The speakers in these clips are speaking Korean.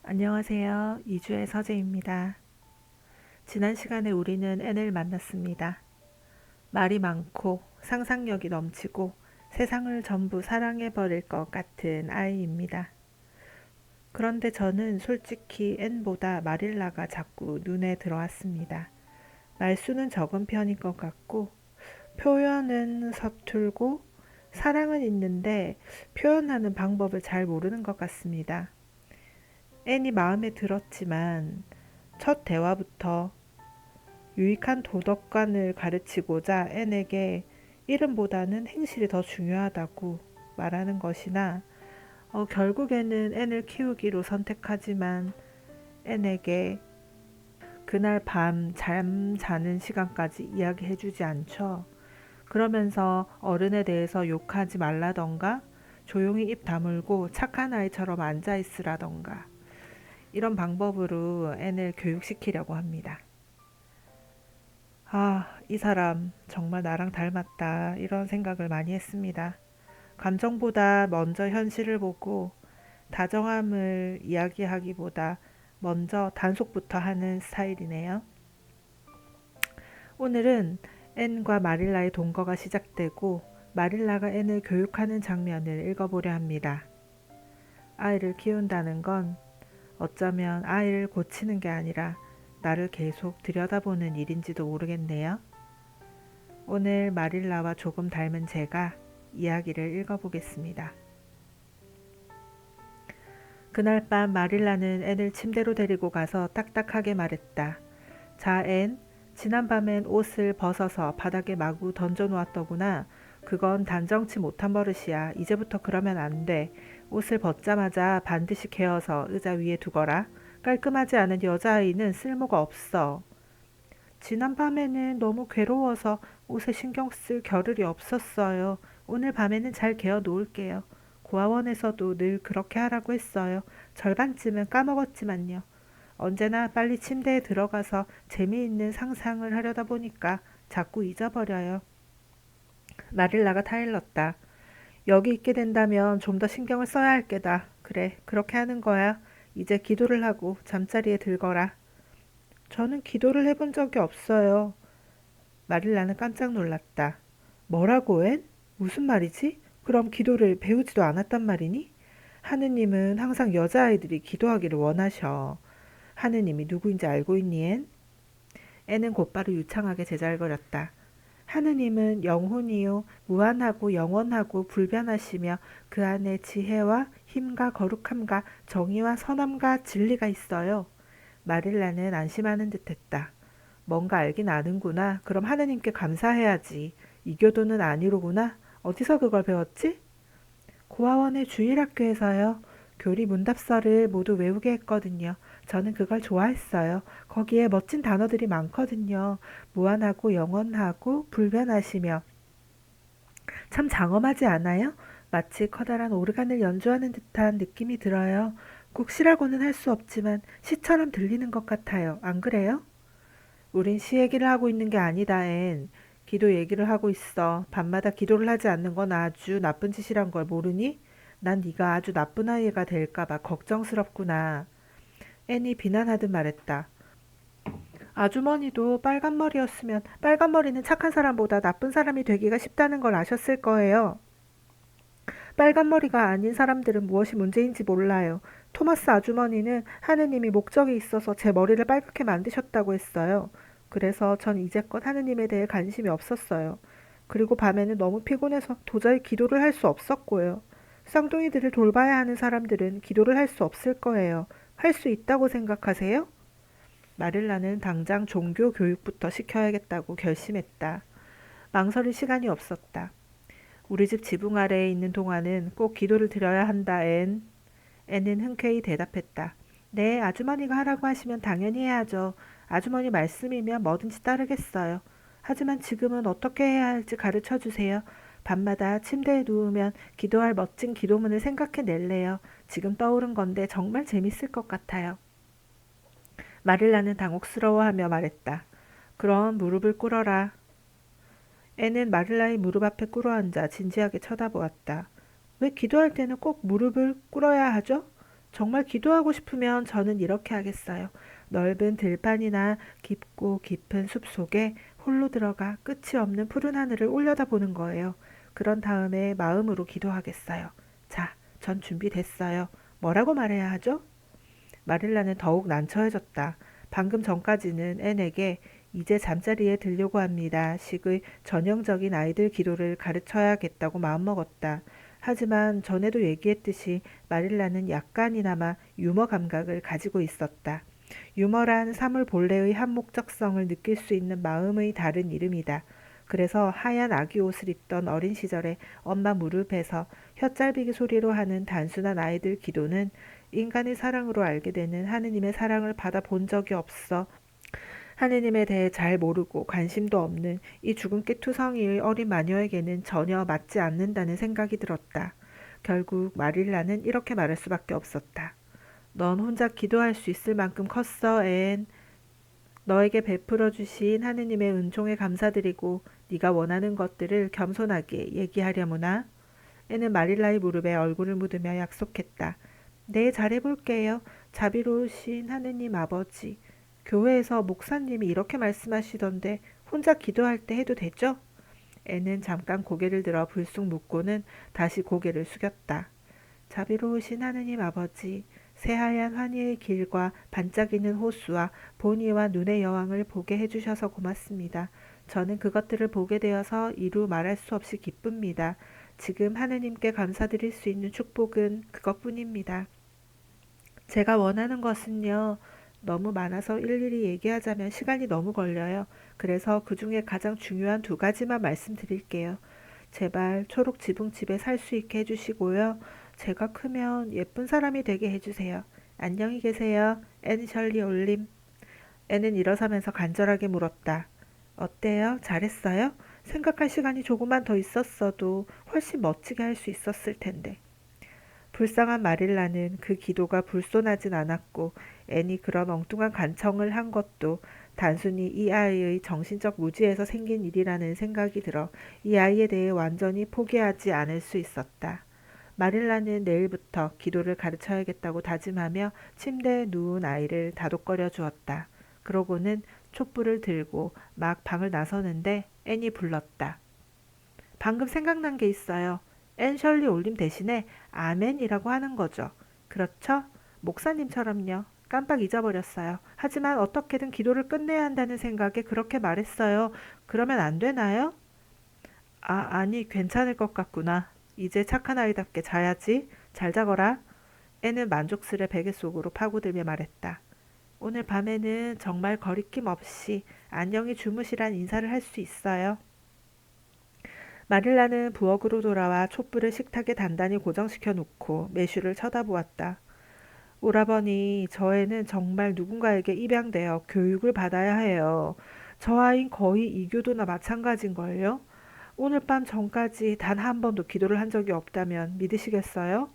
안녕하세요. 이주의 서재입니다. 지난 시간에 우리는 앤을 만났습니다. 말이 많고 상상력이 넘치고 세상을 전부 사랑해버릴 것 같은 아이입니다. 그런데 저는 솔직히 앤보다 마릴라가 자꾸 눈에 들어왔습니다. 말수는 적은 편인 것 같고 표현은 서툴고 사랑은 있는데 표현하는 방법을 잘 모르는 것 같습니다. 앤이 마음에 들었지만 첫 대화부터 유익한 도덕관을 가르치고자 앤에게 이름보다는 행실이 더 중요하다고 말하는 것이나 결국에는 앤을 키우기로 선택하지만 앤에게 그날 밤 잠 자는 시간까지 이야기해주지 않죠. 그러면서 어른에 대해서 욕하지 말라던가 조용히 입 다물고 착한 아이처럼 앉아있으라던가 이런 방법으로 앤을 교육시키려고 합니다. 이 사람 정말 나랑 닮았다. 이런 생각을 많이 했습니다. 감정보다 먼저 현실을 보고 다정함을 이야기하기보다 먼저 단속부터 하는 스타일이네요. 오늘은 앤과 마릴라의 동거가 시작되고 마릴라가 앤을 교육하는 장면을 읽어보려 합니다. 아이를 키운다는 건 어쩌면 아이를 고치는 게 아니라 나를 계속 들여다보는 일인지도 모르겠네요. 오늘 마릴라와 조금 닮은 제가 이야기를 읽어보겠습니다. 그날 밤 마릴라는 앤을 침대로 데리고 가서 딱딱하게 말했다. 자, 앤, 지난밤엔 옷을 벗어서 바닥에 마구 던져놓았더구나. 그건 단정치 못한 버릇이야. 이제부터 그러면 안 돼. 옷을 벗자마자 반드시 개어서 의자 위에 두거라. 깔끔하지 않은 여자아이는 쓸모가 없어. 지난밤에는 너무 괴로워서 옷에 신경 쓸 겨를이 없었어요. 오늘 밤에는 잘 개어 놓을게요. 고아원에서도 늘 그렇게 하라고 했어요. 절반쯤은 까먹었지만요. 언제나 빨리 침대에 들어가서 재미있는 상상을 하려다 보니까 자꾸 잊어버려요. 마릴라가 타일렀다. 여기 있게 된다면 좀 더 신경을 써야 할 게다. 그래, 그렇게 하는 거야. 이제 기도를 하고 잠자리에 들거라. 저는 기도를 해본 적이 없어요. 마릴라는 깜짝 놀랐다. 뭐라고 해? 무슨 말이지? 그럼 기도를 배우지도 않았단 말이니? 하느님은 항상 여자아이들이 기도하기를 원하셔. 하느님이 누구인지 알고 있니, 앤? 앤은 곧바로 유창하게 제잘거렸다. 하느님은 영혼이요 무한하고 영원하고 불변하시며 그 안에 지혜와 힘과 거룩함과 정의와 선함과 진리가 있어요. 마릴라는 안심하는 듯했다. 뭔가 알긴 아는구나. 그럼 하느님께 감사해야지. 이교도는 아니로구나. 어디서 그걸 배웠지? 고아원의 주일학교에서요. 교리 문답서를 모두 외우게 했거든요. 저는 그걸 좋아했어요. 거기에 멋진 단어들이 많거든요. 무한하고 영원하고 불변하시며 참 장엄하지 않아요? 마치 커다란 오르간을 연주하는 듯한 느낌이 들어요. 꼭 시라고는 할 수 없지만 시처럼 들리는 것 같아요. 안 그래요? 우린 시 얘기를 하고 있는 게 아니다, 앤. 기도 얘기를 하고 있어. 밤마다 기도를 하지 않는 건 아주 나쁜 짓이란 걸 모르니? 난 네가 아주 나쁜 아이가 될까 봐 걱정스럽구나. 앤이 비난하듯 말했다. 아주머니도 빨간 머리였으면 빨간 머리는 착한 사람보다 나쁜 사람이 되기가 쉽다는 걸 아셨을 거예요. 빨간 머리가 아닌 사람들은 무엇이 문제인지 몰라요. 토마스 아주머니는 하느님이 목적이 있어서 제 머리를 빨갛게 만드셨다고 했어요. 그래서 전 이제껏 하느님에 대해 관심이 없었어요. 그리고 밤에는 너무 피곤해서 도저히 기도를 할 수 없었고요. 쌍둥이들을 돌봐야 하는 사람들은 기도를 할 수 없을 거예요. 할 수 있다고 생각하세요? 마릴라는 당장 종교 교육부터 시켜야겠다고 결심했다. 망설일 시간이 없었다. 우리 집 지붕 아래에 있는 동안은 꼭 기도를 드려야 한다, 앤. 앤은 흔쾌히 대답했다. 네, 아주머니가 하라고 하시면 당연히 해야죠. 아주머니 말씀이면 뭐든지 따르겠어요. 하지만 지금은 어떻게 해야 할지 가르쳐 주세요. 밤마다 침대에 누우면 기도할 멋진 기도문을 생각해 낼래요. 지금 떠오른 건데 정말 재밌을 것 같아요. 마릴라는 당혹스러워하며 말했다. 그럼 무릎을 꿇어라. 애는 마릴라의 무릎 앞에 꿇어앉아 진지하게 쳐다보았다. 왜 기도할 때는 꼭 무릎을 꿇어야 하죠? 정말 기도하고 싶으면 저는 이렇게 하겠어요. 넓은 들판이나 깊고 깊은 숲 속에 홀로 들어가 끝이 없는 푸른 하늘을 올려다보는 거예요. 그런 다음에 마음으로 기도하겠어요. 자, 전 준비됐어요. 뭐라고 말해야 하죠? 마릴라는 더욱 난처해졌다. 방금 전까지는 앤에게 이제 잠자리에 들려고 합니다. 식의 전형적인 아이들 기도를 가르쳐야겠다고 마음먹었다. 하지만 전에도 얘기했듯이 마릴라는 약간이나마 유머 감각을 가지고 있었다. 유머란 사물 본래의 한 목적성을 느낄 수 있는 마음의 다른 이름이다. 그래서 하얀 아기 옷을 입던 어린 시절에 엄마 무릎에서 혓짧이기 소리로 하는 단순한 아이들 기도는 인간의 사랑으로 알게 되는 하느님의 사랑을 받아본 적이 없어 하느님에 대해 잘 모르고 관심도 없는 이 주근깨 투성이의 어린 마녀에게는 전혀 맞지 않는다는 생각이 들었다. 결국 마릴라는 이렇게 말할 수밖에 없었다. 넌 혼자 기도할 수 있을 만큼 컸어, 앤. 너에게 베풀어 주신 하느님의 은총에 감사드리고 네가 원하는 것들을 겸손하게 얘기하려무나. 앤은 마릴라의 무릎에 얼굴을 묻으며 약속했다. 네, 잘해볼게요. 자비로우신 하느님 아버지. 교회에서 목사님이 이렇게 말씀하시던데 혼자 기도할 때 해도 되죠? 앤은 잠깐 고개를 들어 불쑥 묻고는 다시 고개를 숙였다. 자비로우신 하느님 아버지, 새하얀 환희의 길과 반짝이는 호수와 보니와 눈의 여왕을 보게 해주셔서 고맙습니다. 저는 그것들을 보게 되어서 이루 말할 수 없이 기쁩니다. 지금 하느님께 감사드릴 수 있는 축복은 그것뿐입니다. 제가 원하는 것은요, 너무 많아서 일일이 얘기하자면 시간이 너무 걸려요. 그래서 그 중에 가장 중요한 두 가지만 말씀드릴게요. 제발 초록 지붕집에 살 수 있게 해주시고요. 제가 크면 예쁜 사람이 되게 해주세요. 안녕히 계세요. 앤 셜리 올림. 앤은 일어서면서 간절하게 물었다. 어때요? 잘했어요? 생각할 시간이 조금만 더 있었어도 훨씬 멋지게 할 수 있었을 텐데. 불쌍한 마릴라는 그 기도가 불손하진 않았고 앤이 그런 엉뚱한 간청을 한 것도 단순히 이 아이의 정신적 무지에서 생긴 일이라는 생각이 들어 이 아이에 대해 완전히 포기하지 않을 수 있었다. 마릴라는 내일부터 기도를 가르쳐야겠다고 다짐하며 침대에 누운 아이를 다독거려 주었다. 그러고는 촛불을 들고 막 방을 나서는데 앤이 불렀다. 방금 생각난 게 있어요. 앤 셜리 올림 대신에 아멘이라고 하는 거죠. 그렇죠? 목사님처럼요. 깜빡 잊어버렸어요. 하지만 어떻게든 기도를 끝내야 한다는 생각에 그렇게 말했어요. 그러면 안 되나요? 아니, 괜찮을 것 같구나. 이제 착한 아이답게 자야지. 잘 자거라. 애는 만족스레 베개 속으로 파고들며 말했다. 오늘 밤에는 정말 거리낌 없이 안녕히 주무시란 인사를 할 수 있어요. 마릴라는 부엌으로 돌아와 촛불을 식탁에 단단히 고정시켜 놓고 매슈를 쳐다보았다. 오라버니, 저 애는 정말 누군가에게 입양되어 교육을 받아야 해요. 저 아인 거의 이교도나 마찬가지인걸요? 오늘 밤 전까지 단 한 번도 기도를 한 적이 없다면 믿으시겠어요?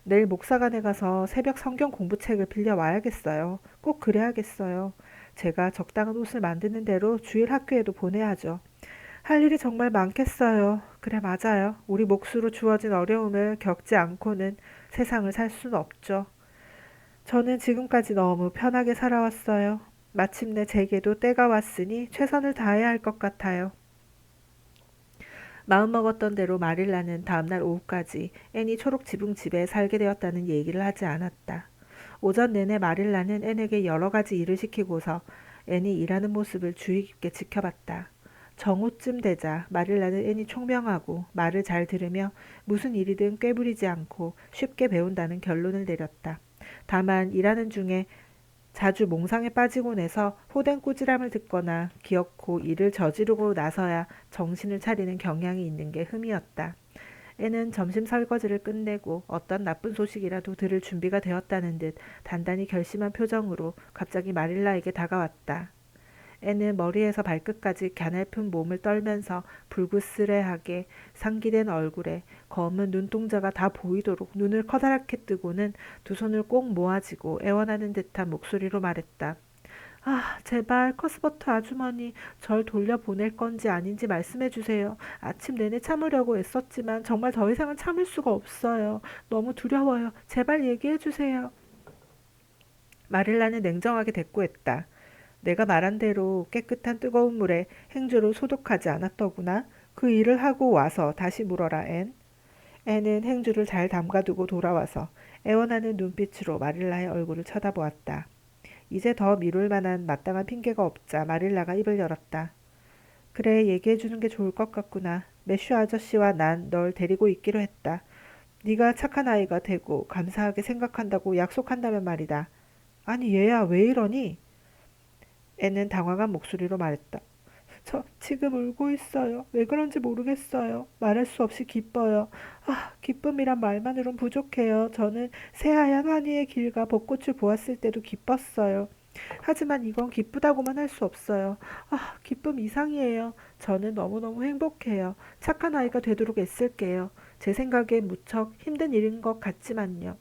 내일 목사관에 가서 새벽 성경 공부책을 빌려 와야겠어요. 꼭 그래야겠어요. 제가 적당한 옷을 만드는 대로 주일 학교에도 보내야죠. 할 일이 정말 많겠어요. 그래, 맞아요. 우리 몫으로 주어진 어려움을 겪지 않고는 세상을 살 수는 없죠. 저는 지금까지 너무 편하게 살아왔어요. 마침내 제게도 때가 왔으니 최선을 다해야 할 것 같아요. 마음먹었던 대로 마릴라는 다음날 오후까지 앤이 초록 지붕 집에 살게 되었다는 얘기를 하지 않았다. 오전 내내 마릴라는 앤에게 여러 가지 일을 시키고서 앤이 일하는 모습을 주의 깊게 지켜봤다. 정오쯤 되자 마릴라는 앤이 총명하고 말을 잘 들으며 무슨 일이든 꾀부리지 않고 쉽게 배운다는 결론을 내렸다. 다만 일하는 중에 자주 몽상에 빠지곤 해서 호된 꾸지람을 듣거나 기어코 일을 저지르고 나서야 정신을 차리는 경향이 있는 게 흠이었다. 애는 점심 설거지를 끝내고 어떤 나쁜 소식이라도 들을 준비가 되었다는 듯 단단히 결심한 표정으로 갑자기 마릴라에게 다가왔다. 애는 머리에서 발끝까지 갸냘픈 몸을 떨면서 불그스레하게 상기된 얼굴에 검은 눈동자가 다 보이도록 눈을 커다랗게 뜨고는 두 손을 꼭 모아쥐고 애원하는 듯한 목소리로 말했다. 아, 제발 커스버터 아주머니 절 돌려보낼 건지 아닌지 말씀해 주세요. 아침 내내 참으려고 애썼지만 정말 더 이상은 참을 수가 없어요. 너무 두려워요. 제발 얘기해 주세요. 마릴라는 냉정하게 대꾸했다. 내가 말한 대로 깨끗한 뜨거운 물에 행주를 소독하지 않았더구나. 그 일을 하고 와서 다시 물어라, 앤. 앤은 행주를 잘 담가두고 돌아와서 애원하는 눈빛으로 마릴라의 얼굴을 쳐다보았다. 이제 더 미룰 만한 마땅한 핑계가 없자 마릴라가 입을 열었다. 그래, 얘기해주는 게 좋을 것 같구나. 매슈 아저씨와 난 널 데리고 있기로 했다. 네가 착한 아이가 되고 감사하게 생각한다고 약속한다면 말이다. 아니 얘야 왜 이러니? 애는 당황한 목소리로 말했다. 저 지금 울고 있어요. 왜 그런지 모르겠어요. 말할 수 없이 기뻐요. 아, 기쁨이란 말만으론 부족해요. 저는 새하얀 환희의 길과 벚꽃을 보았을 때도 기뻤어요. 하지만 이건 기쁘다고만 할 수 없어요. 아, 기쁨 이상이에요. 저는 너무너무 행복해요. 착한 아이가 되도록 애쓸게요. 제 생각엔 무척 힘든 일인 것 같지만요.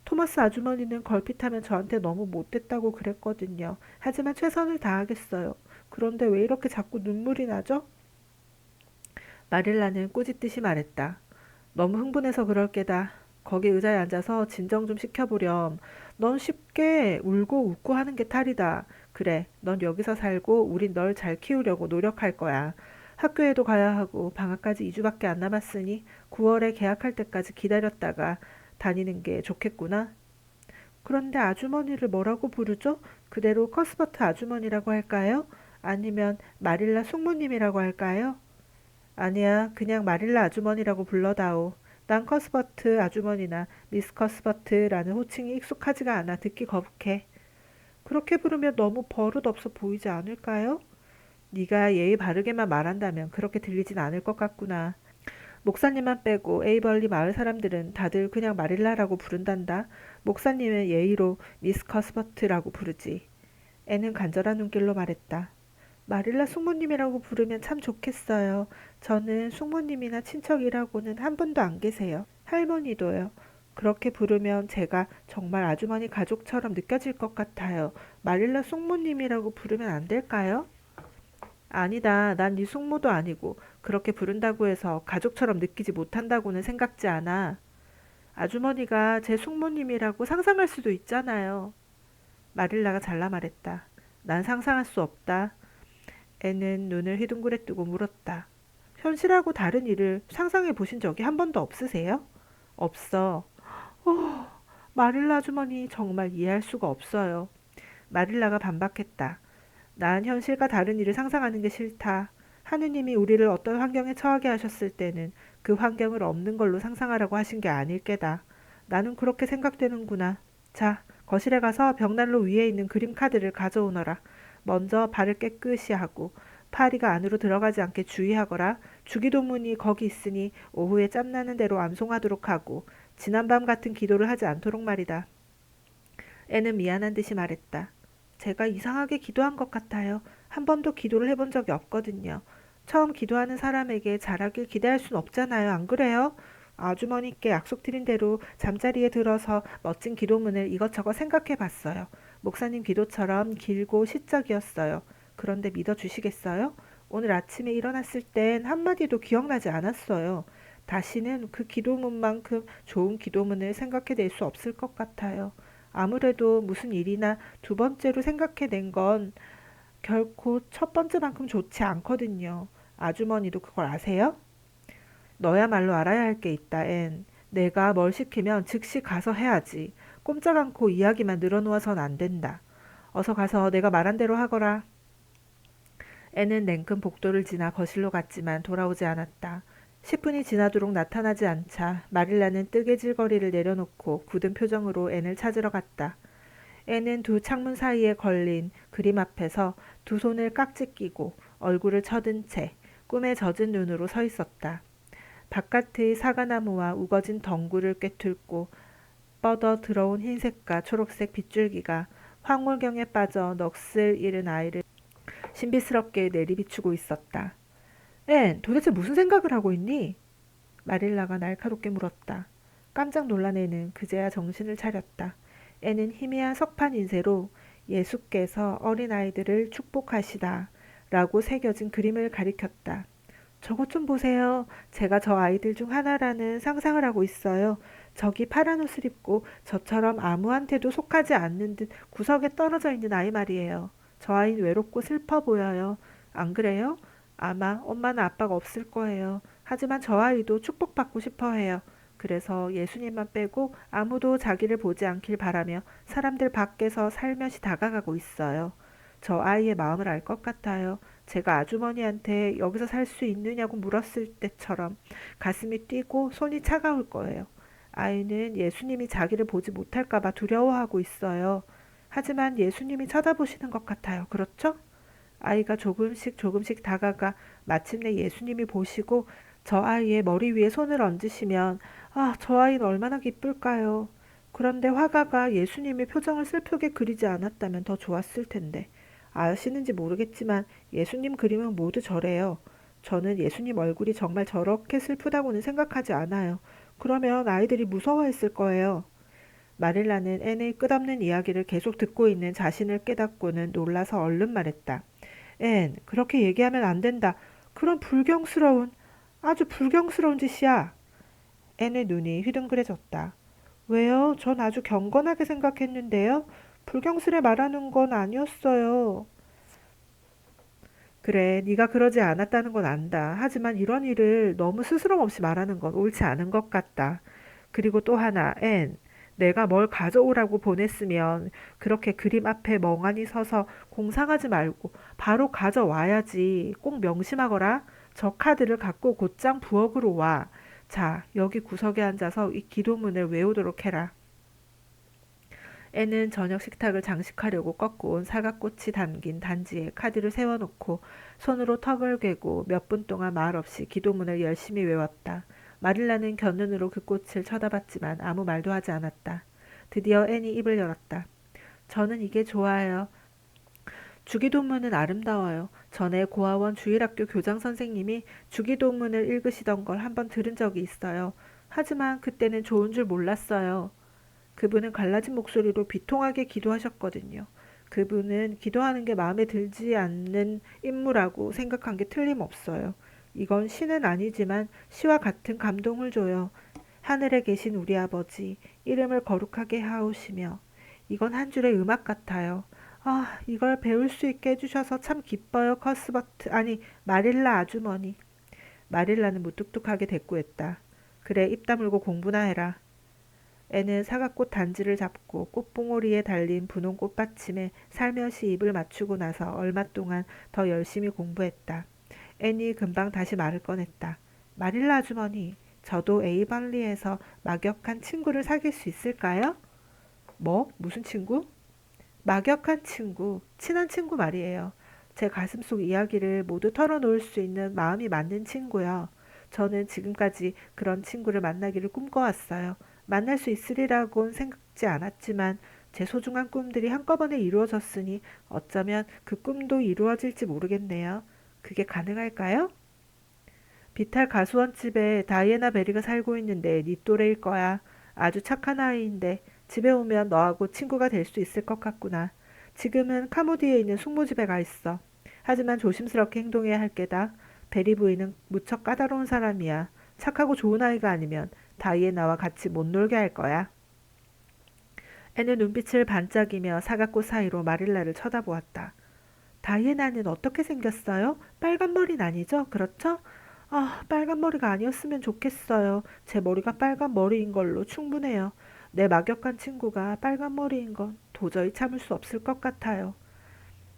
토마스 아주머니는 걸핏하면 저한테 너무 못됐다고 그랬거든요. 하지만 최선을 다하겠어요. 그런데 왜 이렇게 자꾸 눈물이 나죠? 마릴라는 꾸짖듯이 말했다. 너무 흥분해서 그럴 게다. 거기 의자에 앉아서 진정 좀 시켜보렴. 넌 쉽게 울고 웃고 하는 게 탈이다. 그래, 넌 여기서 살고 우린 널 잘 키우려고 노력할 거야. 학교에도 가야 하고 방학까지 2주밖에 안 남았으니 9월에 개학할 때까지 기다렸다가 다니는 게 좋겠구나. 그런데 아주머니를 뭐라고 부르죠? 그대로 커스버트 아주머니라고 할까요? 아니면 마릴라 숙모님이라고 할까요? 아니야, 그냥 마릴라 아주머니라고 불러다오. 난 커스버트 아주머니나 미스 커스버트라는 호칭이 익숙하지가 않아 듣기 거북해. 그렇게 부르면 너무 버릇없어 보이지 않을까요? 네가 예의 바르게만 말한다면 그렇게 들리진 않을 것 같구나. 목사님만 빼고 에이벌리 마을 사람들은 다들 그냥 마릴라라고 부른단다. 목사님은 예의로 미스 커스버트라고 부르지. 애는 간절한 눈길로 말했다. 마릴라 숙모님이라고 부르면 참 좋겠어요. 저는 숙모님이나 친척이라고는 한 분도 안 계세요. 할머니도요. 그렇게 부르면 제가 정말 아주머니 가족처럼 느껴질 것 같아요. 마릴라 숙모님이라고 부르면 안 될까요? 아니다. 난 네 숙모도 아니고 그렇게 부른다고 해서 가족처럼 느끼지 못한다고는 생각지 않아. 아주머니가 제 숙모님이라고 상상할 수도 있잖아요. 마릴라가 잘라 말했다. 난 상상할 수 없다. 애는 눈을 휘둥그레 뜨고 물었다. 현실하고 다른 일을 상상해 보신 적이 한 번도 없으세요? 없어. 마릴라 아주머니 정말 이해할 수가 없어요. 마릴라가 반박했다. 난 현실과 다른 일을 상상하는 게 싫다. 하느님이 우리를 어떤 환경에 처하게 하셨을 때는 그 환경을 없는 걸로 상상하라고 하신 게 아닐 게다. 나는 그렇게 생각되는구나. 자, 거실에 가서 벽난로 위에 있는 그림 카드를 가져오너라. 먼저 발을 깨끗이 하고 파리가 안으로 들어가지 않게 주의하거라. 주기도문이 거기 있으니 오후에 짬나는 대로 암송하도록 하고 지난밤 같은 기도를 하지 않도록 말이다. 애는 미안한 듯이 말했다. 제가 이상하게 기도한 것 같아요. 한 번도 기도를 해본 적이 없거든요. 처음 기도하는 사람에게 잘하길 기대할 순 없잖아요. 안 그래요? 아주머니께 약속드린 대로 잠자리에 들어서 멋진 기도문을 이것저것 생각해 봤어요. 목사님 기도처럼 길고 시적이었어요. 그런데 믿어주시겠어요? 오늘 아침에 일어났을 땐 한마디도 기억나지 않았어요. 다시는 그 기도문만큼 좋은 기도문을 생각해낼 수 없을 것 같아요. 아무래도 무슨 일이나 두 번째로 생각해낸 건 결코 첫 번째만큼 좋지 않거든요. 아주머니도 그걸 아세요? 너야말로 알아야 할 게 있다, 앤. 내가 뭘 시키면 즉시 가서 해야지. 꼼짝 않고 이야기만 늘어놓아선 안 된다. 어서 가서 내가 말한 대로 하거라. 앤은 냉큼 복도를 지나 거실로 갔지만 돌아오지 않았다. 10분이 지나도록 나타나지 않자 마릴라는 뜨개질거리를 내려놓고 굳은 표정으로 앤을 찾으러 갔다. 앤은 두 창문 사이에 걸린 그림 앞에서 두 손을 깍지 끼고 얼굴을 쳐든 채 꿈에 젖은 눈으로 서 있었다. 바깥의 사과나무와 우거진 덩굴을 꿰뚫고 뻗어 들어온 흰색과 초록색 빗줄기가 황홀경에 빠져 넋을 잃은 아이를 신비스럽게 내리비추고 있었다. 앤, 도대체 무슨 생각을 하고 있니? 마릴라가 날카롭게 물었다. 깜짝 놀란 앤은 그제야 정신을 차렸다. 앤은 희미한 석판 인쇄로 예수께서 어린아이들을 축복하시다 라고 새겨진 그림을 가리켰다. 저것 좀 보세요. 제가 저 아이들 중 하나라는 상상을 하고 있어요. 저기 파란 옷을 입고 저처럼 아무한테도 속하지 않는 듯 구석에 떨어져 있는 아이 말이에요. 저 아이는 외롭고 슬퍼 보여요. 안 그래요? 아마 엄마나 아빠가 없을 거예요. 하지만 저 아이도 축복받고 싶어 해요. 그래서 예수님만 빼고 아무도 자기를 보지 않길 바라며 사람들 밖에서 살며시 다가가고 있어요. 저 아이의 마음을 알 것 같아요. 제가 아주머니한테 여기서 살 수 있느냐고 물었을 때처럼 가슴이 뛰고 손이 차가울 거예요. 아이는 예수님이 자기를 보지 못할까봐 두려워하고 있어요. 하지만 예수님이 쳐다보시는 것 같아요. 그렇죠? 아이가 조금씩 조금씩 다가가 마침내 예수님이 보시고 저 아이의 머리 위에 손을 얹으시면 아, 저 아이는 얼마나 기쁠까요? 그런데 화가가 예수님의 표정을 슬프게 그리지 않았다면 더 좋았을 텐데. 아시는지 모르겠지만 예수님 그림은 모두 저래요. 저는 예수님 얼굴이 정말 저렇게 슬프다고는 생각하지 않아요. 그러면 아이들이 무서워했을 거예요. 마릴라는 앤의 끝없는 이야기를 계속 듣고 있는 자신을 깨닫고는 놀라서 얼른 말했다. 앤, 그렇게 얘기하면 안 된다. 그런 아주 불경스러운 짓이야. 앤의 눈이 휘둥그레졌다. 왜요? 전 아주 경건하게 생각했는데요. 불경스레 말하는 건 아니었어요. 그래, 네가 그러지 않았다는 건 안다. 하지만 이런 일을 너무 스스럼 없이 말하는 건 옳지 않은 것 같다. 그리고 또 하나, 앤. 내가 뭘 가져오라고 보냈으면 그렇게 그림 앞에 멍하니 서서 공상하지 말고 바로 가져와야지. 꼭 명심하거라. 저 카드를 갖고 곧장 부엌으로 와. 자, 여기 구석에 앉아서 이 기도문을 외우도록 해라. 애는 저녁 식탁을 장식하려고 꺾고 온 사과꽃이 담긴 단지에 카드를 세워놓고 손으로 턱을 괴고 몇 분 동안 말 없이 기도문을 열심히 외웠다. 마릴라는 곁눈으로 그 꽃을 쳐다봤지만 아무 말도 하지 않았다. 드디어 앤이 입을 열었다. 저는 이게 좋아요. 주기도문은 아름다워요. 전에 고아원 주일학교 교장 선생님이 주기도문을 읽으시던 걸 한번 들은 적이 있어요. 하지만 그때는 좋은 줄 몰랐어요. 그분은 갈라진 목소리로 비통하게 기도하셨거든요. 그분은 기도하는 게 마음에 들지 않는 인물하고 생각한 게 틀림없어요. 이건 시는 아니지만 시와 같은 감동을 줘요. 하늘에 계신 우리 아버지, 이름을 거룩하게 하오시며. 이건 한 줄의 음악 같아요. 아, 이걸 배울 수 있게 해주셔서 참 기뻐요, 마릴라 아주머니. 마릴라는 무뚝뚝하게 대꾸했다. 그래, 입 다물고 공부나 해라. 애는 사과꽃 단지를 잡고 꽃봉오리에 달린 분홍 꽃받침에 살며시 입을 맞추고 나서 얼마 동안 더 열심히 공부했다. 애니 금방 다시 말을 꺼냈다. 마릴라 아주머니, 저도 에이벌리에서 막역한 친구를 사귈 수 있을까요? 뭐? 무슨 친구? 막역한 친구, 친한 친구 말이에요. 제 가슴속 이야기를 모두 털어놓을 수 있는 마음이 맞는 친구요. 저는 지금까지 그런 친구를 만나기를 꿈꿔왔어요. 만날 수 있으리라고는 생각지 않았지만 제 소중한 꿈들이 한꺼번에 이루어졌으니 어쩌면 그 꿈도 이루어질지 모르겠네요. 그게 가능할까요? 비탈 가수원 집에 다이애나 베리가 살고 있는데 네 또래일 거야. 아주 착한 아이인데 집에 오면 너하고 친구가 될 수 있을 것 같구나. 지금은 카모디에 있는 숙모집에 가 있어. 하지만 조심스럽게 행동해야 할 게다. 베리 부인은 무척 까다로운 사람이야. 착하고 좋은 아이가 아니면 다이애나와 같이 못 놀게 할 거야. 애는 눈빛을 반짝이며 사각꽃 사이로 마릴라를 쳐다보았다. 다이애나는 어떻게 생겼어요? 빨간 머리는 아니죠? 그렇죠? 아, 빨간 머리가 아니었으면 좋겠어요. 제 머리가 빨간 머리인 걸로 충분해요. 내 막역한 친구가 빨간 머리인 건 도저히 참을 수 없을 것 같아요.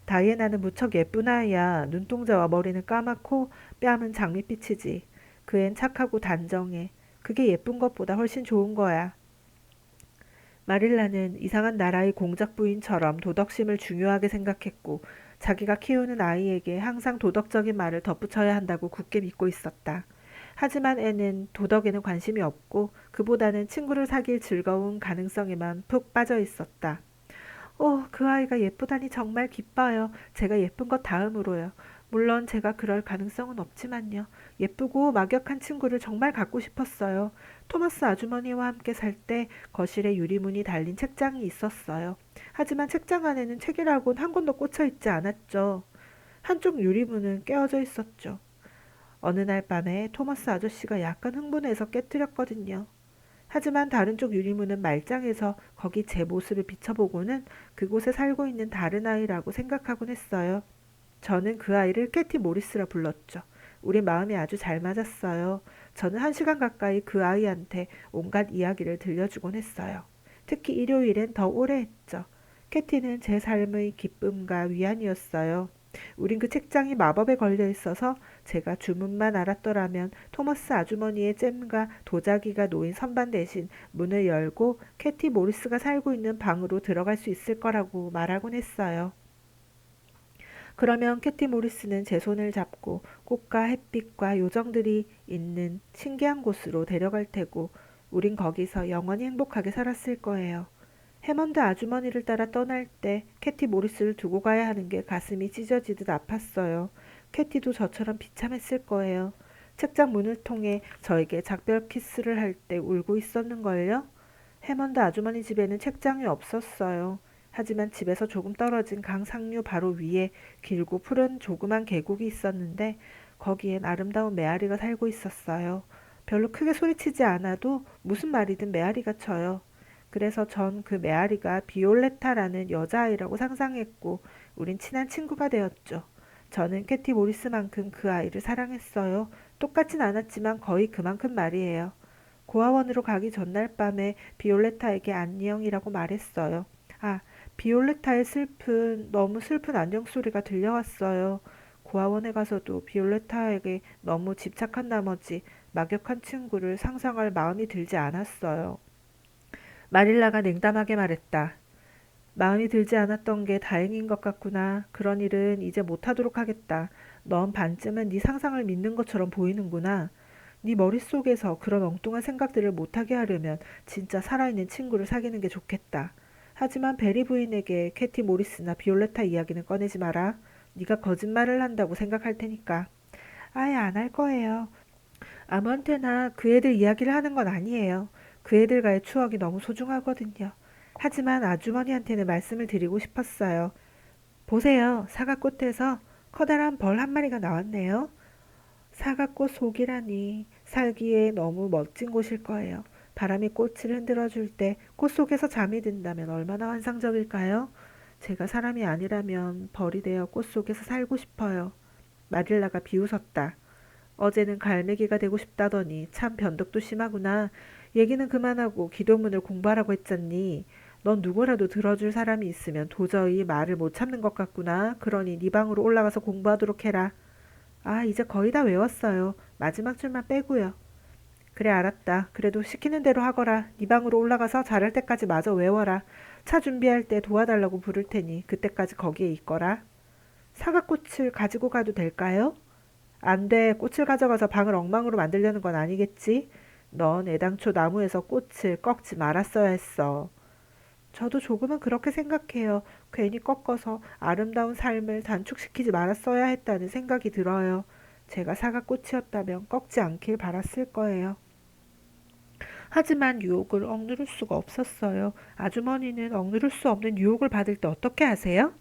다이애나는 무척 예쁜 아이야. 눈동자와 머리는 까맣고 뺨은 장밋빛이지. 그 앤 착하고 단정해. 그게 예쁜 것보다 훨씬 좋은 거야. 마릴라는 이상한 나라의 공작 부인처럼 도덕심을 중요하게 생각했고 자기가 키우는 아이에게 항상 도덕적인 말을 덧붙여야 한다고 굳게 믿고 있었다. 하지만 애는 도덕에는 관심이 없고 그보다는 친구를 사귈 즐거운 가능성에만 푹 빠져 있었다. 오, 그 아이가 예쁘다니 정말 기뻐요. 제가 예쁜 것 다음으로요. 물론 제가 그럴 가능성은 없지만요. 예쁘고 막역한 친구를 정말 갖고 싶었어요. 토마스 아주머니와 함께 살 때 거실에 유리문이 달린 책장이 있었어요. 하지만 책장 안에는 책이라곤 한 권도 꽂혀 있지 않았죠. 한쪽 유리문은 깨어져 있었죠. 어느 날 밤에 토머스 아저씨가 약간 흥분해서 깨뜨렸거든요. 하지만 다른 쪽 유리문은 말짱해서 거기 제 모습을 비춰보고는 그곳에 살고 있는 다른 아이라고 생각하곤 했어요. 저는 그 아이를 캐티 모리스라 불렀죠. 우리 마음이 아주 잘 맞았어요. 저는 1시간 가까이 그 아이한테 온갖 이야기를 들려주곤 했어요. 특히 일요일엔 더 오래 했죠. 캐티는 제 삶의 기쁨과 위안이었어요. 우린 그 책장이 마법에 걸려 있어서 제가 주문만 알았더라면 토머스 아주머니의 잼과 도자기가 놓인 선반 대신 문을 열고 캐티 모리스가 살고 있는 방으로 들어갈 수 있을 거라고 말하곤 했어요. 그러면 캐티 모리스는 제 손을 잡고 꽃과 햇빛과 요정들이 있는 신기한 곳으로 데려갈 테고 우린 거기서 영원히 행복하게 살았을 거예요. 해먼드 아주머니를 따라 떠날 때 캐티 모리스를 두고 가야 하는 게 가슴이 찢어지듯 아팠어요. 캐티도 저처럼 비참했을 거예요. 책장 문을 통해 저에게 작별 키스를 할 때 울고 있었는걸요. 해먼드 아주머니 집에는 책장이 없었어요. 하지만 집에서 조금 떨어진 강 상류 바로 위에 길고 푸른 조그만 계곡이 있었는데 거기엔 아름다운 메아리가 살고 있었어요. 별로 크게 소리치지 않아도 무슨 말이든 메아리가 쳐요. 그래서 전 그 메아리가 비올레타라는 여자아이라고 상상했고 우린 친한 친구가 되었죠. 저는 캐티 모리스만큼 그 아이를 사랑했어요. 똑같진 않았지만 거의 그만큼 말이에요. 고아원으로 가기 전날 밤에 비올레타에게 안녕이라고 말했어요. 아, 비올레타의 너무 슬픈 안녕 소리가 들려왔어요. 고아원에 가서도 비올레타에게 너무 집착한 나머지 막역한 친구를 상상할 마음이 들지 않았어요. 마릴라가 냉담하게 말했다. 마음이 들지 않았던 게 다행인 것 같구나. 그런 일은 이제 못하도록 하겠다. 넌 반쯤은 네 상상을 믿는 것처럼 보이는구나. 네 머릿속에서 그런 엉뚱한 생각들을 못하게 하려면 진짜 살아있는 친구를 사귀는 게 좋겠다. 하지만 베리 부인에게 캐티 모리스나 비올레타 이야기는 꺼내지 마라. 네가 거짓말을 한다고 생각할 테니까. 아예 안 할 거예요. 아무한테나 그 애들 이야기를 하는 건 아니에요. 그 애들과의 추억이 너무 소중하거든요. 하지만 아주머니한테는 말씀을 드리고 싶었어요. 보세요. 사과꽃에서 커다란 벌 한 마리가 나왔네요. 사과꽃 속이라니 살기에 너무 멋진 곳일 거예요. 바람이 꽃을 흔들어 줄 때 꽃 속에서 잠이 든다면 얼마나 환상적일까요? 제가 사람이 아니라면 벌이 되어 꽃 속에서 살고 싶어요. 마릴라가 비웃었다. 어제는 갈매기가 되고 싶다더니 참 변덕도 심하구나. 얘기는 그만하고 기도문을 공부하라고 했잖니. 넌 누구라도 들어줄 사람이 있으면 도저히 말을 못 참는 것 같구나. 그러니 네 방으로 올라가서 공부하도록 해라. 아, 이제 거의 다 외웠어요. 마지막 줄만 빼고요. 그래, 알았다. 그래도 시키는 대로 하거라. 네 방으로 올라가서 잘할 때까지 마저 외워라. 차 준비할 때 도와달라고 부를 테니 그때까지 거기에 있거라. 사과꽃을 가지고 가도 될까요? 안 돼. 꽃을 가져가서 방을 엉망으로 만들려는 건 아니겠지? 넌 애당초 나무에서 꽃을 꺾지 말았어야 했어. 저도 조금은 그렇게 생각해요. 괜히 꺾어서 아름다운 삶을 단축시키지 말았어야 했다는 생각이 들어요. 제가 사과꽃이었다면 꺾지 않길 바랐을 거예요. 하지만 유혹을 억누를 수가 없었어요. 아주머니는 억누를 수 없는 유혹을 받을 때 어떻게 하세요?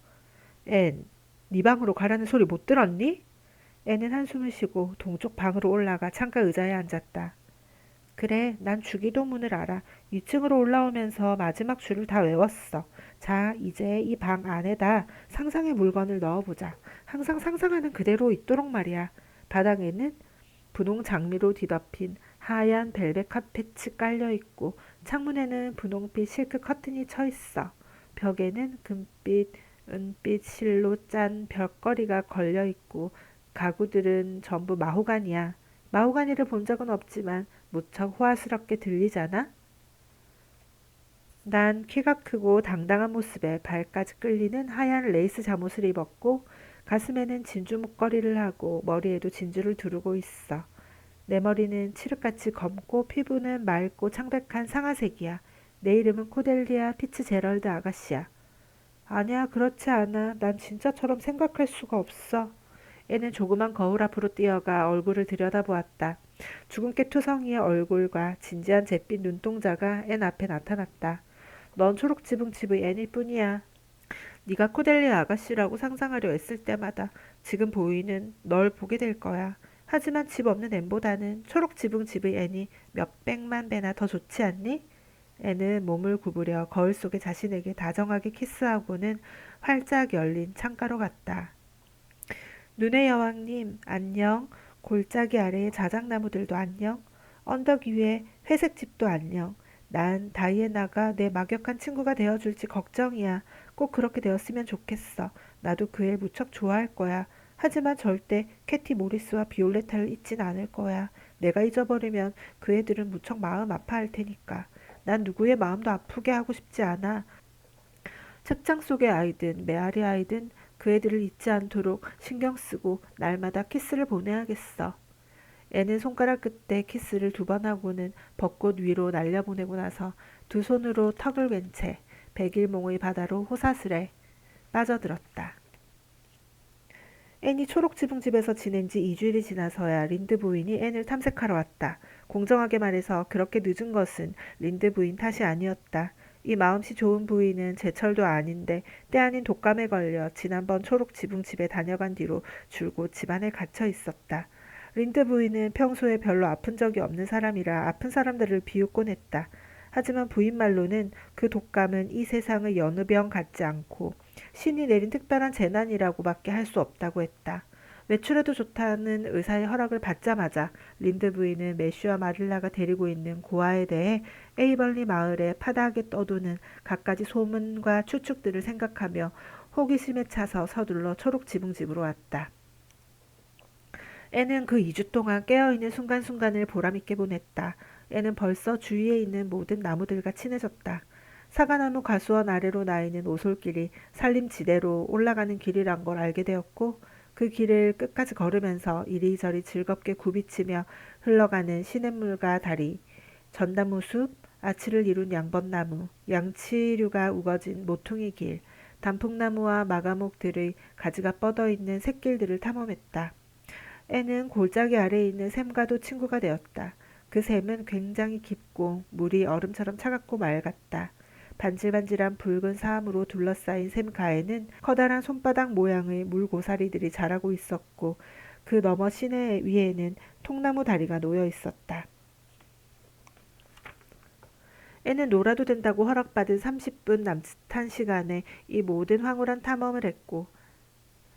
앤, 네 방으로 가라는 소리 못 들었니? 앤은 한숨을 쉬고 동쪽 방으로 올라가 창가 의자에 앉았다. 그래, 난 주기도문을 알아. 2층으로 올라오면서 마지막 줄을 다 외웠어. 자, 이제 이 방 안에다 상상의 물건을 넣어보자. 항상 상상하는 그대로 있도록 말이야. 바닥에는 분홍 장미로 뒤덮인 하얀 벨벳 카펫이 깔려 있고 창문에는 분홍빛 실크 커튼이 쳐 있어. 벽에는 금빛, 은빛 실로 짠 벽걸이가 걸려 있고 가구들은 전부 마호가니야. 마호가니를 본 적은 없지만 무척 호화스럽게 들리잖아? 난 키가 크고 당당한 모습에 발까지 끌리는 하얀 레이스 잠옷을 입었고 가슴에는 진주 목걸이를 하고 머리에도 진주를 두르고 있어. 내 머리는 칠흑같이 검고 피부는 맑고 창백한 상아색이야. 내 이름은 코델리아 피츠제럴드 아가씨야. 아니야, 그렇지 않아. 난 진짜처럼 생각할 수가 없어. 애는 조그만 거울 앞으로 뛰어가 얼굴을 들여다보았다. 주근깨 투성이의 얼굴과 진지한 잿빛 눈동자가 앤 앞에 나타났다. 넌 초록지붕집의 앤일 뿐이야. 네가 코델리아 아가씨라고 상상하려 애쓸 때마다 지금 보이는 널 보게 될 거야. 하지만 집 없는 앤보다는 초록 지붕 집의 앤이 몇백만 배나 더 좋지 않니? 앤은 몸을 구부려 거울 속에 자신에게 다정하게 키스하고는 활짝 열린 창가로 갔다. 눈의 여왕님, 안녕. 골짜기 아래의 자작나무들도 안녕. 언덕 위에 회색 집도 안녕. 난 다이애나가 내 막역한 친구가 되어줄지 걱정이야. 꼭 그렇게 되었으면 좋겠어. 나도 그 애 무척 좋아할 거야. 하지만 절대 캐티 모리스와 비올레타를 잊진 않을 거야. 내가 잊어버리면 그 애들은 무척 마음 아파할 테니까. 난 누구의 마음도 아프게 하고 싶지 않아. 책장 속의 아이든 메아리 아이든 그 애들을 잊지 않도록 신경 쓰고 날마다 키스를 보내야겠어. 애는 손가락 끝에 키스를 두 번 하고는 벚꽃 위로 날려보내고 나서 두 손으로 턱을 괸 채 백일몽의 바다로 호사스레 빠져들었다. 앤이 초록지붕집에서 지낸 지 2주일이 지나서야 린드 부인이 앤을 탐색하러 왔다. 공정하게 말해서 그렇게 늦은 것은 린드 부인 탓이 아니었다. 이 마음씨 좋은 부인은 제철도 아닌데 때 아닌 독감에 걸려 지난번 초록지붕집에 다녀간 뒤로 줄곧 집안에 갇혀 있었다. 린드 부인은 평소에 별로 아픈 적이 없는 사람이라 아픈 사람들을 비웃곤 했다. 하지만 부인 말로는 그 독감은 이 세상의 여느 병 같지 않고 신이 내린 특별한 재난이라고밖에 할 수 없다고 했다. 외출해도 좋다는 의사의 허락을 받자마자 린드 부인은 매슈와 마릴라가 데리고 있는 고아에 대해 에이벌리 마을의 파다하게 떠도는 갖가지 소문과 추측들을 생각하며 호기심에 차서 서둘러 초록 지붕집으로 왔다. 애는 그 2주 동안 깨어있는 순간순간을 보람있게 보냈다. 애는 벌써 주위에 있는 모든 나무들과 친해졌다. 사과나무 가수원 아래로 나 있는 오솔길이 산림지대로 올라가는 길이란 걸 알게 되었고 그 길을 끝까지 걸으면서 이리저리 즐겁게 굽이치며 흘러가는 시냇물과 다리, 전나무숲, 아치를 이룬 양벚나무, 양치류가 우거진 모퉁이 길, 단풍나무와 마가목들의 가지가 뻗어있는 샛길들을 탐험했다. 애는 골짜기 아래에 있는 샘과도 친구가 되었다. 그 샘은 굉장히 깊고 물이 얼음처럼 차갑고 맑았다. 반질반질한 붉은 사암으로 둘러싸인 샘 가에는 커다란 손바닥 모양의 물고사리들이 자라고 있었고 그 너머 시내 위에는 통나무 다리가 놓여 있었다. 애는 놀아도 된다고 허락받은 30분 남짓한 시간에 이 모든 황홀한 탐험을 했고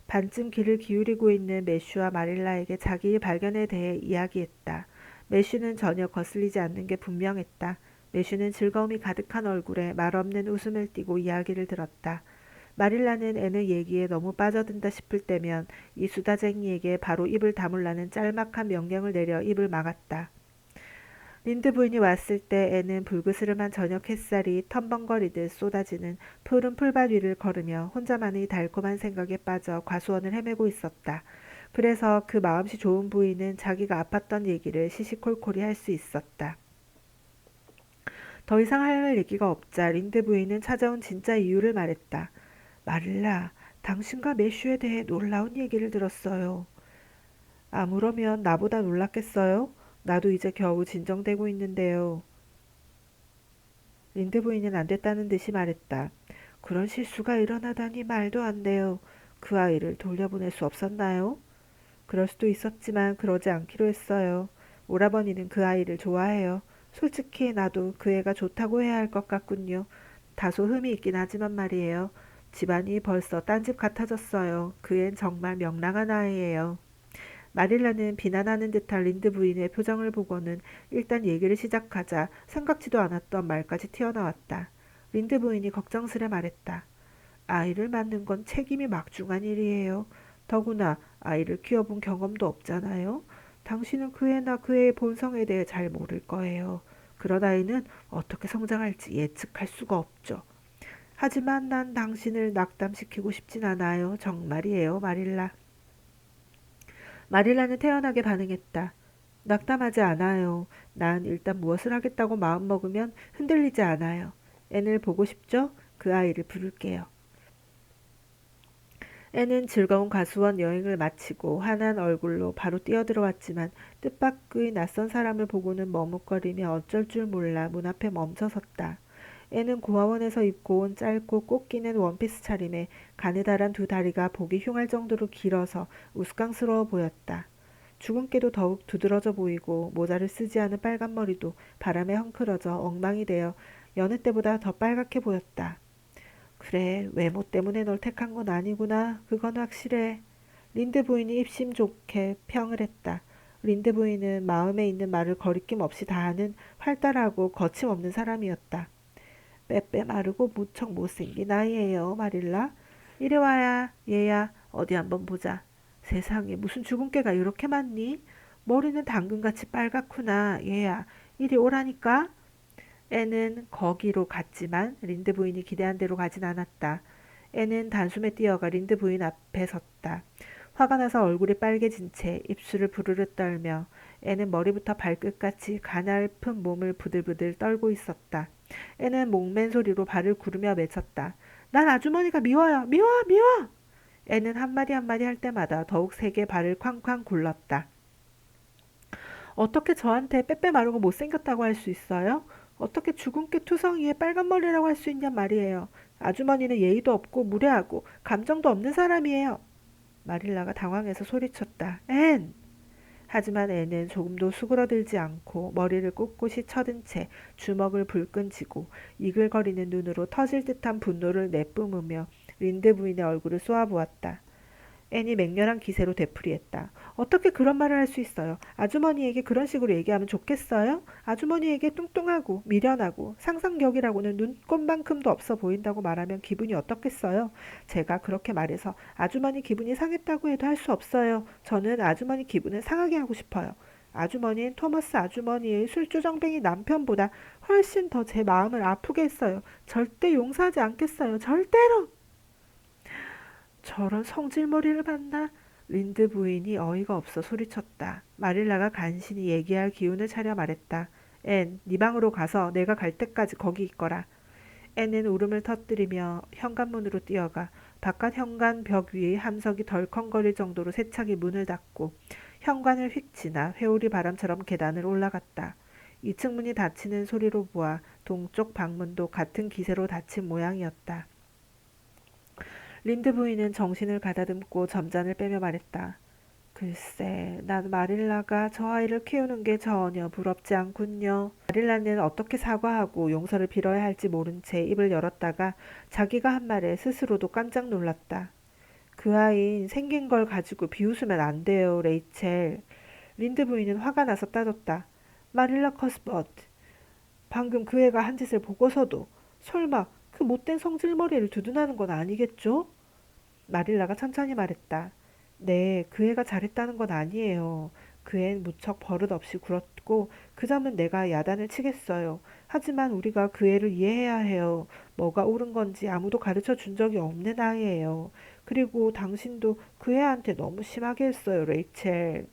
반쯤 귀를 기울이고 있는 매슈와 마릴라에게 자기의 발견에 대해 이야기했다. 매슈는 전혀 거슬리지 않는 게 분명했다. 매슈는 즐거움이 가득한 얼굴에 말없는 웃음을 띠고 이야기를 들었다. 마릴라는 애는 얘기에 너무 빠져든다 싶을 때면 이 수다쟁이에게 바로 입을 다물라는 짤막한 명령을 내려 입을 막았다. 린드 부인이 왔을 때 애는 불그스름한 저녁 햇살이 텀벙거리듯 쏟아지는 푸른 풀밭 위를 걸으며 혼자만의 달콤한 생각에 빠져 과수원을 헤매고 있었다. 그래서 그 마음씨 좋은 부인은 자기가 아팠던 얘기를 시시콜콜이 할 수 있었다. 더 이상 할 얘기가 없자 린드 부인은 찾아온 진짜 이유를 말했다. 마릴라, 당신과 매슈에 대해 놀라운 얘기를 들었어요. 아무러면 나보다 놀랐겠어요? 나도 이제 겨우 진정되고 있는데요. 린드 부인은 안 됐다는 듯이 말했다. 그런 실수가 일어나다니 말도 안 돼요. 그 아이를 돌려보낼 수 없었나요? 그럴 수도 있었지만 그러지 않기로 했어요. 오라버니는 그 아이를 좋아해요. 솔직히 나도 그 애가 좋다고 해야 할 것 같군요. 다소 흠이 있긴 하지만 말이에요. 집안이 벌써 딴집 같아졌어요. 그 앤 정말 명랑한 아이예요. 마릴라는 비난하는 듯한 린드 부인의 표정을 보고는 일단 얘기를 시작하자 생각지도 않았던 말까지 튀어나왔다. 린드 부인이 걱정스레 말했다. 아이를 낳는 건 책임이 막중한 일이에요. 더구나 아이를 키워본 경험도 없잖아요. 당신은 그 애나 그 애의 본성에 대해 잘 모를 거예요. 그런 아이는 어떻게 성장할지 예측할 수가 없죠. 하지만 난 당신을 낙담시키고 싶진 않아요. 정말이에요, 마릴라. 마릴라는 태연하게 반응했다. 낙담하지 않아요. 난 일단 무엇을 하겠다고 마음먹으면 흔들리지 않아요. 앤을 보고 싶죠? 그 아이를 부를게요. 앤은 즐거운 가수원 여행을 마치고 환한 얼굴로 바로 뛰어들어왔지만 뜻밖의 낯선 사람을 보고는 머뭇거리며 어쩔 줄 몰라 문 앞에 멈춰섰다. 앤은 고아원에서 입고 온 짧고 꼭 끼는 원피스 차림에 가느다란 두 다리가 보기 흉할 정도로 길어서 우스꽝스러워 보였다. 주근깨도 더욱 두드러져 보이고 모자를 쓰지 않은 빨간 머리도 바람에 헝클어져 엉망이 되어 여느 때보다 더 빨갛게 보였다. 그래, 외모 때문에 널 택한 건 아니구나. 그건 확실해. 린드 부인이 입심 좋게 평을 했다. 린드 부인은 마음에 있는 말을 거리낌 없이 다 하는 활달하고 거침없는 사람이었다. 빼빼 마르고 무척 못생긴 아이예요, 마릴라. 이리 와야, 얘야, 어디 한번 보자. 세상에, 무슨 주근깨가 이렇게 많니? 머리는 당근같이 빨갛구나, 얘야. 이리 오라니까. 애는 거기로 갔지만 린드 부인이 기대한 대로 가진 않았다. 애는 단숨에 뛰어가 린드 부인 앞에 섰다. 화가 나서 얼굴이 빨개진 채 입술을 부르르 떨며 애는 머리부터 발끝까지 가냘픈 몸을 부들부들 떨고 있었다. 애는 목맨 소리로 발을 구르며 외쳤다. 난 아주머니가 미워요. 미워! 미워! 애는 한마디 한마디 할 때마다 더욱 세게 발을 쾅쾅 굴렀다. 어떻게 저한테 빼빼 마르고 못생겼다고 할 수 있어요? 어떻게 주근깨 투성이에 빨간 머리라고 할 수 있냔 말이에요. 아주머니는 예의도 없고 무례하고 감정도 없는 사람이에요. 마릴라가 당황해서 소리쳤다. 앤! 하지만 앤은 조금도 수그러들지 않고 머리를 꼿꼿이 쳐든 채 주먹을 불끈 쥐고 이글거리는 눈으로 터질 듯한 분노를 내뿜으며 린드 부인의 얼굴을 쏘아보았다. 앤이 맹렬한 기세로 되풀이했다. 어떻게 그런 말을 할 수 있어요? 아주머니에게 그런 식으로 얘기하면 좋겠어요? 아주머니에게 뚱뚱하고 미련하고 상상력이라고는 눈꼽만큼도 없어 보인다고 말하면 기분이 어떻겠어요? 제가 그렇게 말해서 아주머니 기분이 상했다고 해도 할 수 없어요. 저는 아주머니 기분을 상하게 하고 싶어요. 아주머니는 토머스 아주머니의 술주정뱅이 남편보다 훨씬 더 제 마음을 아프게 했어요. 절대 용서하지 않겠어요. 절대로! 저런 성질머리를 봤나? 린드 부인이 어이가 없어 소리쳤다. 마릴라가 간신히 얘기할 기운을 차려 말했다. 앤, 네 방으로 가서 내가 갈 때까지 거기 있거라. 앤은 울음을 터뜨리며 현관문으로 뛰어가 바깥 현관 벽 위의 함석이 덜컹거릴 정도로 세차게 문을 닫고 현관을 휙 지나 회오리 바람처럼 계단을 올라갔다. 2층 문이 닫히는 소리로 보아 동쪽 방문도 같은 기세로 닫힌 모양이었다. 린드 부인은 정신을 가다듬고 점잔을 빼며 말했다. 글쎄, 난 마릴라가 저 아이를 키우는 게 전혀 부럽지 않군요. 마릴라는 어떻게 사과하고 용서를 빌어야 할지 모른 채 입을 열었다가 자기가 한 말에 스스로도 깜짝 놀랐다. 그 아이는 생긴 걸 가지고 비웃으면 안 돼요, 레이첼. 린드 부인은 화가 나서 따졌다. 마릴라 커스버트. 방금 그 애가 한 짓을 보고서도 설마 그 못된 성질머리를 두둔하는 건 아니겠죠? 마릴라가 천천히 말했다. 네, 그 애가 잘했다는 건 아니에요. 그 애는 무척 버릇없이 굴었고 그 점은 내가 야단을 치겠어요. 하지만 우리가 그 애를 이해해야 해요. 뭐가 옳은 건지 아무도 가르쳐 준 적이 없는 아이예요. 그리고 당신도 그 애한테 너무 심하게 했어요, 레이첼.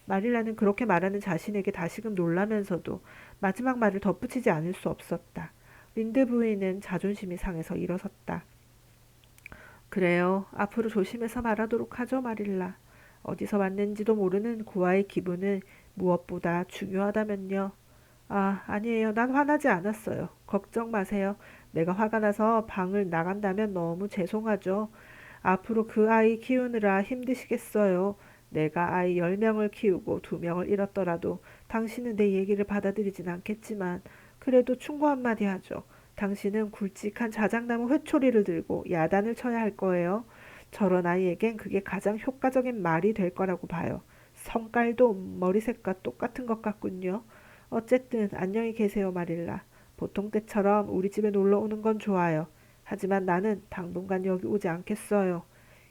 마릴라는 그렇게 말하는 자신에게 다시금 놀라면서도 마지막 말을 덧붙이지 않을 수 없었다. 린드 부인은 자존심이 상해서 일어섰다. 그래요. 앞으로 조심해서 말하도록 하죠, 마릴라. 어디서 왔는지도 모르는 고아의 기분은 무엇보다 중요하다면요. 아, 아니에요. 난 화나지 않았어요. 걱정 마세요. 내가 화가 나서 방을 나간다면 너무 죄송하죠. 앞으로 그 아이 키우느라 힘드시겠어요. 내가 아이 10명을 키우고 2명을 잃었더라도 당신은 내 얘기를 받아들이진 않겠지만 그래도 충고 한마디 하죠. 당신은 굵직한 자작나무 회초리를 들고 야단을 쳐야 할 거예요. 저런 아이에겐 그게 가장 효과적인 말이 될 거라고 봐요. 성깔도 머리색과 똑같은 것 같군요. 어쨌든 안녕히 계세요, 마릴라. 보통 때처럼 우리 집에 놀러 오는 건 좋아요. 하지만 나는 당분간 여기 오지 않겠어요.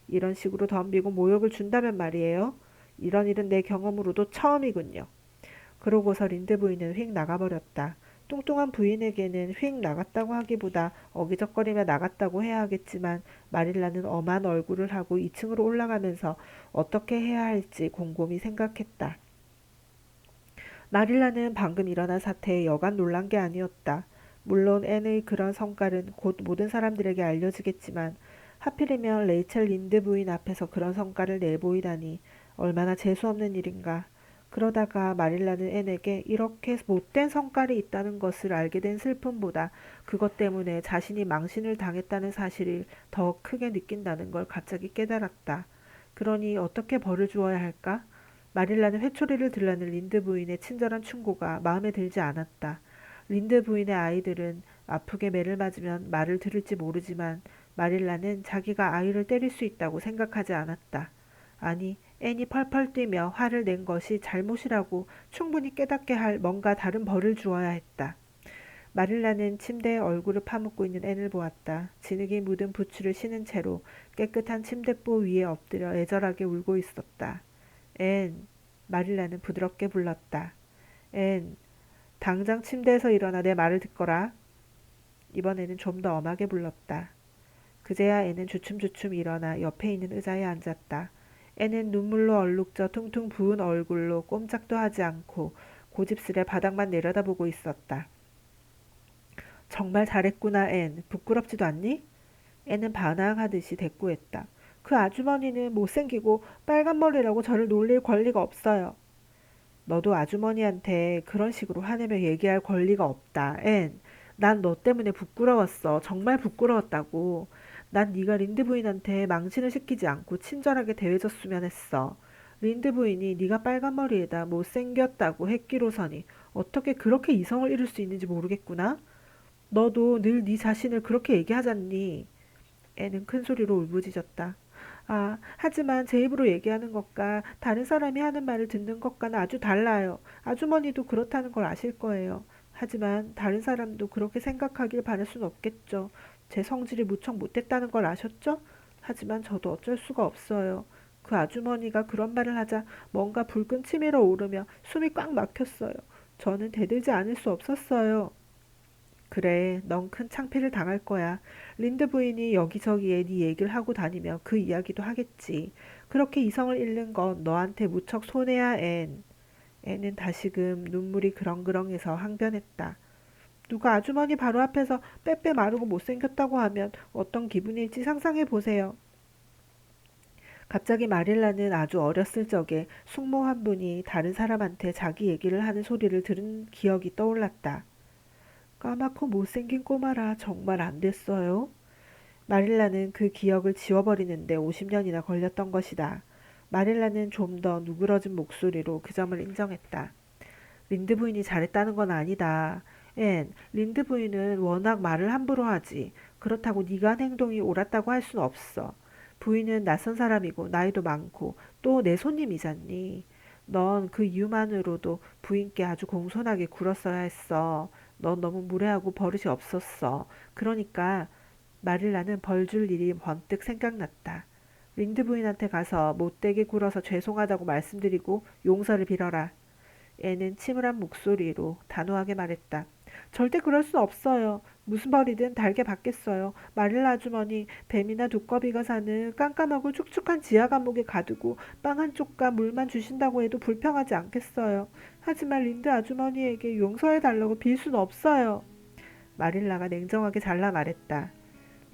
이런 식으로 덤비고 모욕을 준다면 말이에요. 이런 일은 내 경험으로도 처음이군요. 그러고서 린드 부인은 휙 나가버렸다. 뚱뚱한 부인에게는 휙 나갔다고 하기보다 어기적거리며 나갔다고 해야 하겠지만 마릴라는 엄한 얼굴을 하고 2층으로 올라가면서 어떻게 해야 할지 곰곰이 생각했다. 마릴라는 방금 일어난 사태에 여간 놀란 게 아니었다. 물론 앤의 그런 성깔은 곧 모든 사람들에게 알려지겠지만 하필이면 레이첼 린드 부인 앞에서 그런 성깔을 내보이다니 얼마나 재수없는 일인가. 그러다가 마릴라는 앤에게 이렇게 못된 성깔이 있다는 것을 알게 된 슬픔보다 그것 때문에 자신이 망신을 당했다는 사실을 더 크게 느낀다는 걸 갑자기 깨달았다. 그러니 어떻게 벌을 주어야 할까? 마릴라는 회초리를 들라는 린드 부인의 친절한 충고가 마음에 들지 않았다. 린드 부인의 아이들은 아프게 매를 맞으면 말을 들을지 모르지만 마릴라는 자기가 아이를 때릴 수 있다고 생각하지 않았다. 아니, 앤이 펄펄 뛰며 화를 낸 것이 잘못이라고 충분히 깨닫게 할 뭔가 다른 벌을 주어야 했다. 마릴라는 침대에 얼굴을 파묻고 있는 앤을 보았다. 진흙이 묻은 부츠를 신은 채로 깨끗한 침대보 위에 엎드려 애절하게 울고 있었다. 앤, 마릴라는 부드럽게 불렀다. 앤, 당장 침대에서 일어나 내 말을 듣거라. 이번에는 좀 더 엄하게 불렀다. 그제야 앤은 주춤주춤 일어나 옆에 있는 의자에 앉았다. 앤은 눈물로 얼룩져 퉁퉁 부은 얼굴로 꼼짝도 하지 않고 고집스레 바닥만 내려다보고 있었다. 정말 잘했구나, 앤. 부끄럽지도 않니? 앤은 반항하듯이 대꾸했다. 그 아주머니는 못생기고 빨간 머리라고 저를 놀릴 권리가 없어요. 너도 아주머니한테 그런 식으로 화내며 얘기할 권리가 없다, 앤. 난 너 때문에 부끄러웠어. 정말 부끄러웠다고. 난 네가 린드 부인한테 망신을 시키지 않고 친절하게 대해줬으면 했어. 린드 부인이 네가 빨간 머리에다 못생겼다고 했기로서니 어떻게 그렇게 이성을 잃을 수 있는지 모르겠구나. 너도 늘 네 자신을 그렇게 얘기하잖니. 애는 큰 소리로 울부짖었다. 아, 하지만 제 입으로 얘기하는 것과 다른 사람이 하는 말을 듣는 것과는 아주 달라요. 아주머니도 그렇다는 걸 아실 거예요. 하지만 다른 사람도 그렇게 생각하길 바랄 순 없겠죠. 제 성질이 무척 못됐다는 걸 아셨죠? 하지만 저도 어쩔 수가 없어요. 그 아주머니가 그런 말을 하자 뭔가 불끈 치밀어 오르며 숨이 꽉 막혔어요. 저는 대들지 않을 수 없었어요. 그래, 넌 큰 창피를 당할 거야. 린드 부인이 여기저기에 네 얘기를 하고 다니며 그 이야기도 하겠지. 그렇게 이성을 잃는 건 너한테 무척 손해야, 앤. 앤은 다시금 눈물이 그렁그렁해서 항변했다. 누가 아주머니 바로 앞에서 빼빼 마르고 못생겼다고 하면 어떤 기분일지 상상해 보세요. 갑자기 마릴라는 아주 어렸을 적에 숙모 한 분이 다른 사람한테 자기 얘기를 하는 소리를 들은 기억이 떠올랐다. 까맣고 못생긴 꼬마라 정말 안 됐어요? 마릴라는 그 기억을 지워버리는데 50년이나 걸렸던 것이다. 마릴라는 좀 더 누그러진 목소리로 그 점을 인정했다. 린드 부인이 잘했다는 건 아니다. 앤, 린드 부인은 워낙 말을 함부로 하지. 그렇다고 네가 한 행동이 옳았다고 할 순 없어. 부인은 낯선 사람이고 나이도 많고 또 내 손님이잖니. 넌 그 이유만으로도 부인께 아주 공손하게 굴었어야 했어. 넌 너무 무례하고 버릇이 없었어. 그러니까 마릴라는 벌 줄 일이 번뜩 생각났다. 린드 부인한테 가서 못되게 굴어서 죄송하다고 말씀드리고 용서를 빌어라. 애는 침울한 목소리로 단호하게 말했다. 절대 그럴 수 없어요. 무슨 벌이든 달게 받겠어요. 마릴라 아주머니, 뱀이나 두꺼비가 사는 깜깜하고 축축한 지하 감옥에 가두고 빵 한 쪽과 물만 주신다고 해도 불평하지 않겠어요. 하지만 린드 아주머니에게 용서해 달라고 빌 수는 없어요. 마릴라가 냉정하게 잘라 말했다.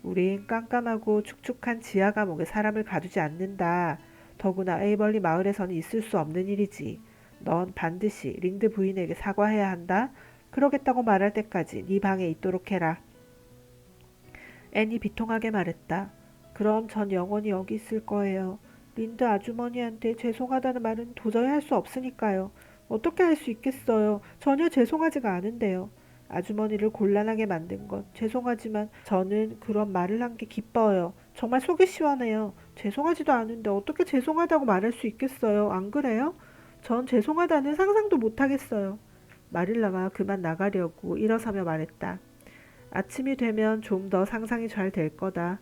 우린 깜깜하고 축축한 지하 감옥에 사람을 가두지 않는다. 더구나 에이벌리 마을에서는 있을 수 없는 일이지. 넌 반드시 린드 부인에게 사과해야 한다. 그러겠다고 말할 때까지 네 방에 있도록 해라. 앤이 비통하게 말했다. 그럼 전 영원히 여기 있을 거예요. 린드 아주머니한테 죄송하다는 말은 도저히 할 수 없으니까요. 어떻게 할 수 있겠어요. 전혀 죄송하지가 않은데요. 아주머니를 곤란하게 만든 건 죄송하지만 저는 그런 말을 한 게 기뻐요. 정말 속이 시원해요. 죄송하지도 않은데 어떻게 죄송하다고 말할 수 있겠어요. 안 그래요? 전 죄송하다는 상상도 못하겠어요. 마릴라가 그만 나가려고 일어서며 말했다. 아침이 되면 좀 더 상상이 잘 될 거다.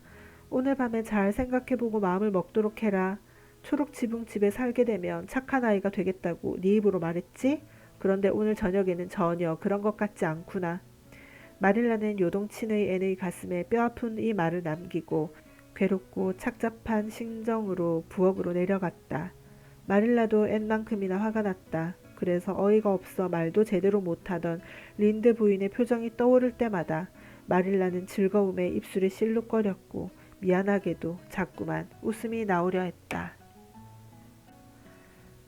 오늘 밤에 잘 생각해보고 마음을 먹도록 해라. 초록 지붕 집에 살게 되면 착한 아이가 되겠다고 네 입으로 말했지? 그런데 오늘 저녁에는 전혀 그런 것 같지 않구나. 마릴라는 요동치는 앤의 가슴에 뼈아픈 이 말을 남기고 괴롭고 착잡한 심정으로 부엌으로 내려갔다. 마릴라도 앤만큼이나 화가 났다. 그래서 어이가 없어 말도 제대로 못하던 린드 부인의 표정이 떠오를 때마다 마릴라는 즐거움에 입술이 실룩거렸고 미안하게도 자꾸만 웃음이 나오려 했다.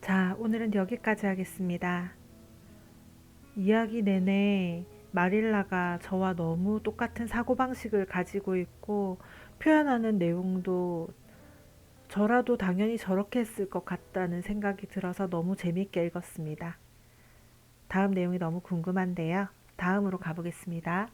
자, 오늘은 여기까지 하겠습니다. 이야기 내내 마릴라가 저와 너무 똑같은 사고방식을 가지고 있고 표현하는 내용도 저라도 당연히 저렇게 했을 것 같다는 생각이 들어서 너무 재밌게 읽었습니다. 다음 내용이 너무 궁금한데요. 다음으로 가보겠습니다.